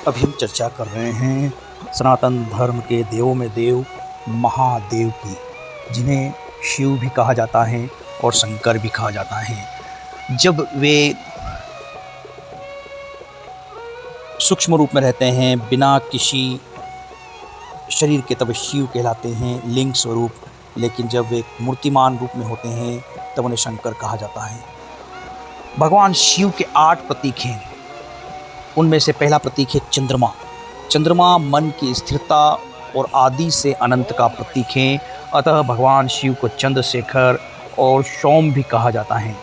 अभी हम चर्चा कर रहे हैं सनातन धर्म के देवों में देव महादेव की, जिन्हें शिव भी कहा जाता है और शंकर भी कहा जाता है। जब वे सूक्ष्म रूप में रहते हैं बिना किसी शरीर के, तब शिव कहलाते हैं लिंग स्वरूप। लेकिन जब वे मूर्तिमान रूप में होते हैं तब उन्हें शंकर कहा जाता है। भगवान शिव के 8 प्रतीक हैं। उनमें से पहला प्रतीक है चंद्रमा। चंद्रमा मन की स्थिरता और आदि से अनंत का प्रतीक है। अतः भगवान शिव को चंद्रशेखर और सोम भी कहा जाता है।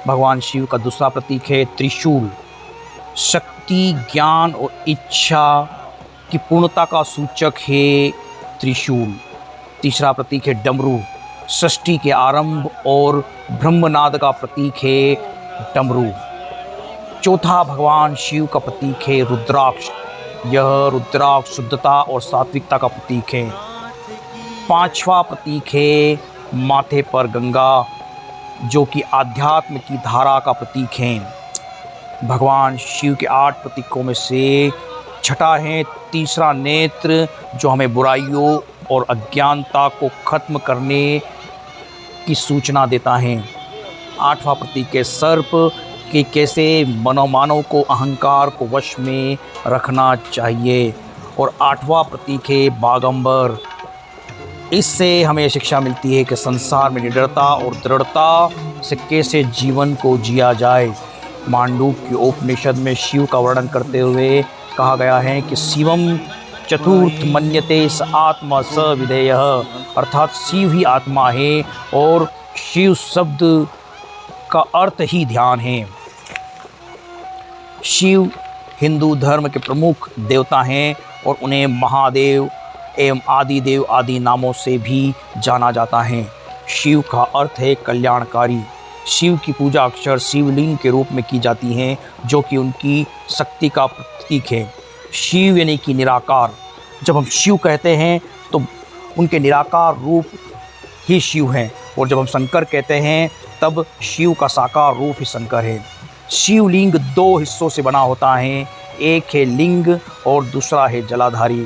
भगवान शिव का दूसरा प्रतीक है त्रिशूल। शक्ति, ज्ञान और इच्छा की पूर्णता का सूचक है त्रिशूल। तीसरा प्रतीक है डमरू। सृष्टि के आरंभ और ब्रह्मनाद का प्रतीक है डमरू। चौथा भगवान शिव का प्रतीक है रुद्राक्ष। यह रुद्राक्ष शुद्धता और सात्विकता का प्रतीक है। पांचवा प्रतीक है माथे पर गंगा, जो कि आध्यात्म की धारा का प्रतीक है। भगवान शिव के 8 प्रतीकों में से छठा है तीसरा नेत्र, जो हमें बुराइयों और अज्ञानता को खत्म करने की सूचना देता है। 8वां प्रतीक है सर्प, कि कैसे मनोमानव को अहंकार को वश में रखना चाहिए। और 8वां प्रतीक है बागंबर। इससे हमें शिक्षा मिलती है कि संसार में निडरता और दृढ़ता से कैसे जीवन को जिया जाए। मांडूक्य उपनिषद में शिव का वर्णन करते हुए कहा गया है कि शिवम चतुर्थ मन्यते स आत्मा स विधेयः, अर्थात शिव ही आत्मा है और शिव शब्द का अर्थ ही ध्यान है। शिव हिंदू धर्म के प्रमुख देवता हैं और उन्हें महादेव एवं आदिदेव आदि नामों से भी जाना जाता है। शिव का अर्थ है कल्याणकारी। शिव की पूजा अक्सर शिवलिंग के रूप में की जाती है, जो कि उनकी शक्ति का प्रतीक है। शिव यानी कि निराकार। जब हम शिव कहते हैं तो उनके निराकार रूप ही शिव हैं, और जब हम शंकर कहते हैं तब शिव का साकार रूप ही शंकर है। शिवलिंग 2 हिस्सों से बना होता है, एक है लिंग और दूसरा है जलाधारी।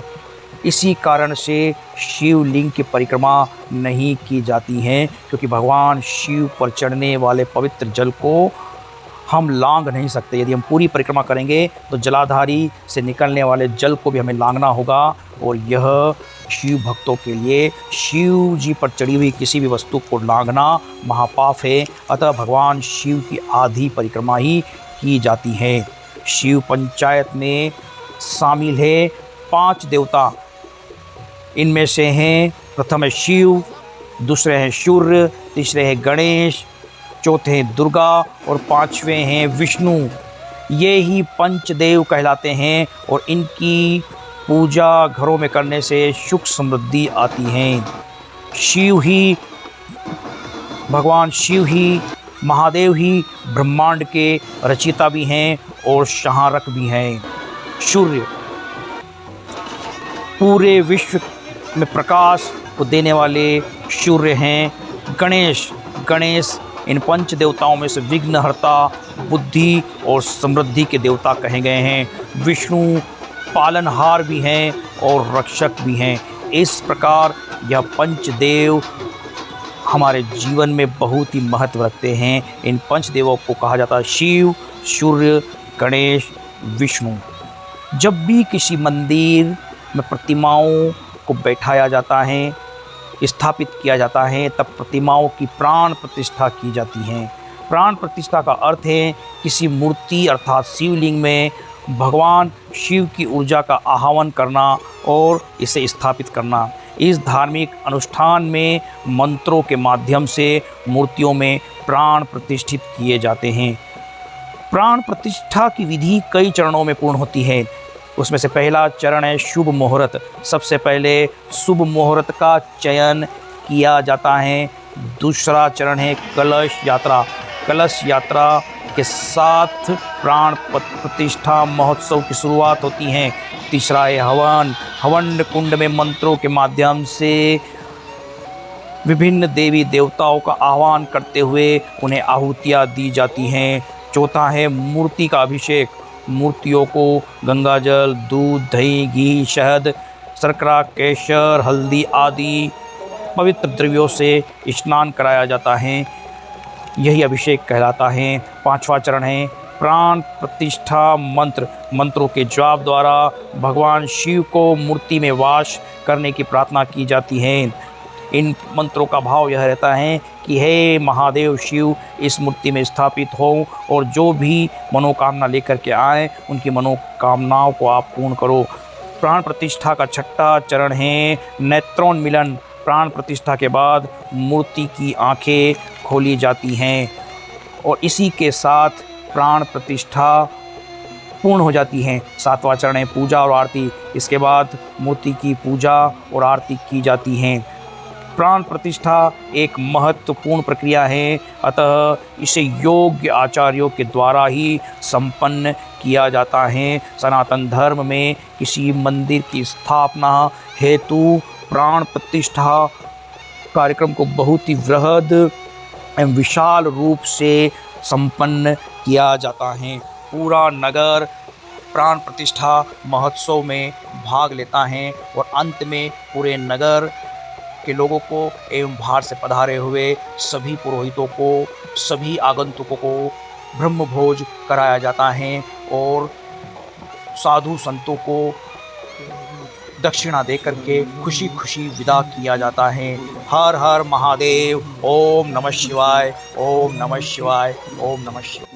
इसी कारण से शिवलिंग की परिक्रमा नहीं की जाती है, क्योंकि भगवान शिव पर चढ़ने वाले पवित्र जल को हम लांघ नहीं सकते। यदि हम पूरी परिक्रमा करेंगे तो जलाधारी से निकलने वाले जल को भी हमें लांघना होगा, और यह शिव भक्तों के लिए शिव जी पर चढ़ी हुई किसी भी वस्तु को लांघना महापाप है। अतः भगवान शिव की आधी परिक्रमा ही की जाती है। शिव पंचायत में शामिल है 5 देवता। इनमें से हैं प्रथम है शिव, दूसरे हैं सूर्य, तीसरे हैं गणेश, चौथे हैं दुर्गा और 5वें हैं विष्णु। ये ही पंचदेव कहलाते हैं और इनकी पूजा घरों में करने से सुख समृद्धि आती है। भगवान शिव ही, महादेव ही ब्रह्मांड के रचयिता भी हैं और संहारक भी हैं। सूर्य पूरे विश्व में प्रकाश को देने वाले सूर्य हैं। गणेश इन पंच देवताओं में से विघ्नहर्ता, बुद्धि और समृद्धि के देवता कहे गए हैं। विष्णु पालनहार भी हैं और रक्षक भी हैं। इस प्रकार यह पंचदेव हमारे जीवन में बहुत ही महत्व रखते हैं। इन पंचदेवों को कहा जाता है शिव, सूर्य, गणेश, विष्णु। जब भी किसी मंदिर में प्रतिमाओं को बैठाया जाता है, स्थापित किया जाता है, तब प्रतिमाओं की प्राण प्रतिष्ठा की जाती है। प्राण प्रतिष्ठा का अर्थ है किसी मूर्ति अर्थात शिवलिंग में भगवान शिव की ऊर्जा का आह्वान करना और इसे स्थापित करना। इस धार्मिक अनुष्ठान में मंत्रों के माध्यम से मूर्तियों में प्राण प्रतिष्ठित किए जाते हैं। प्राण प्रतिष्ठा की विधि कई चरणों में पूर्ण होती है। उसमें से पहला चरण है शुभ मुहूर्त। सबसे पहले शुभ मुहूर्त का चयन किया जाता है। दूसरा चरण है कलश यात्रा। कलश यात्रा के साथ प्राण प्रतिष्ठा महोत्सव की शुरुआत होती है। तीसरा है हवन। हवन कुंड में मंत्रों के माध्यम से विभिन्न देवी देवताओं का आह्वान करते हुए उन्हें आहुतियाँ दी जाती हैं। चौथा है मूर्ति का अभिषेक। मूर्तियों को गंगाजल, दूध, दही, घी, शहद, शर्करा, केसर, हल्दी आदि पवित्र द्रव्यों से स्नान कराया जाता है। यही अभिषेक कहलाता है। पांचवा चरण है प्राण प्रतिष्ठा मंत्र। मंत्रों के जाप द्वारा भगवान शिव को मूर्ति में वास करने की प्रार्थना की जाती है। इन मंत्रों का भाव यह रहता है कि हे महादेव शिव, इस मूर्ति में स्थापित हो और जो भी मनोकामना लेकर के आए उनकी मनोकामनाओं को आप पूर्ण करो। प्राण प्रतिष्ठा का छठा चरण है नेत्रोन्मिलन। प्राण प्रतिष्ठा के बाद मूर्ति की आंखें खोली जाती हैं और इसी के साथ प्राण प्रतिष्ठा पूर्ण हो जाती हैं। सातवां चरण है पूजा और आरती। इसके बाद मूर्ति की पूजा और आरती की जाती है। प्राण प्रतिष्ठा एक महत्वपूर्ण प्रक्रिया है, अतः इसे योग्य आचार्यों के द्वारा ही संपन्न किया जाता है। सनातन धर्म में किसी मंदिर की स्थापना हेतु प्राण प्रतिष्ठा कार्यक्रम को बहुत ही वृहद एवं विशाल रूप से संपन्न किया जाता है। पूरा नगर प्राण प्रतिष्ठा महोत्सव में भाग लेता है और अंत में पूरे नगर के लोगों को एवं बाहर से पधारे हुए सभी पुरोहितों को, सभी आगंतुकों को ब्रह्म भोज कराया जाता है और साधु संतों को दक्षिणा देकर के खुशी खुशी विदा किया जाता है। हर हर महादेव। ओम नमः शिवाय, ओम नमः शिवाय, ओम नमः शिवाय।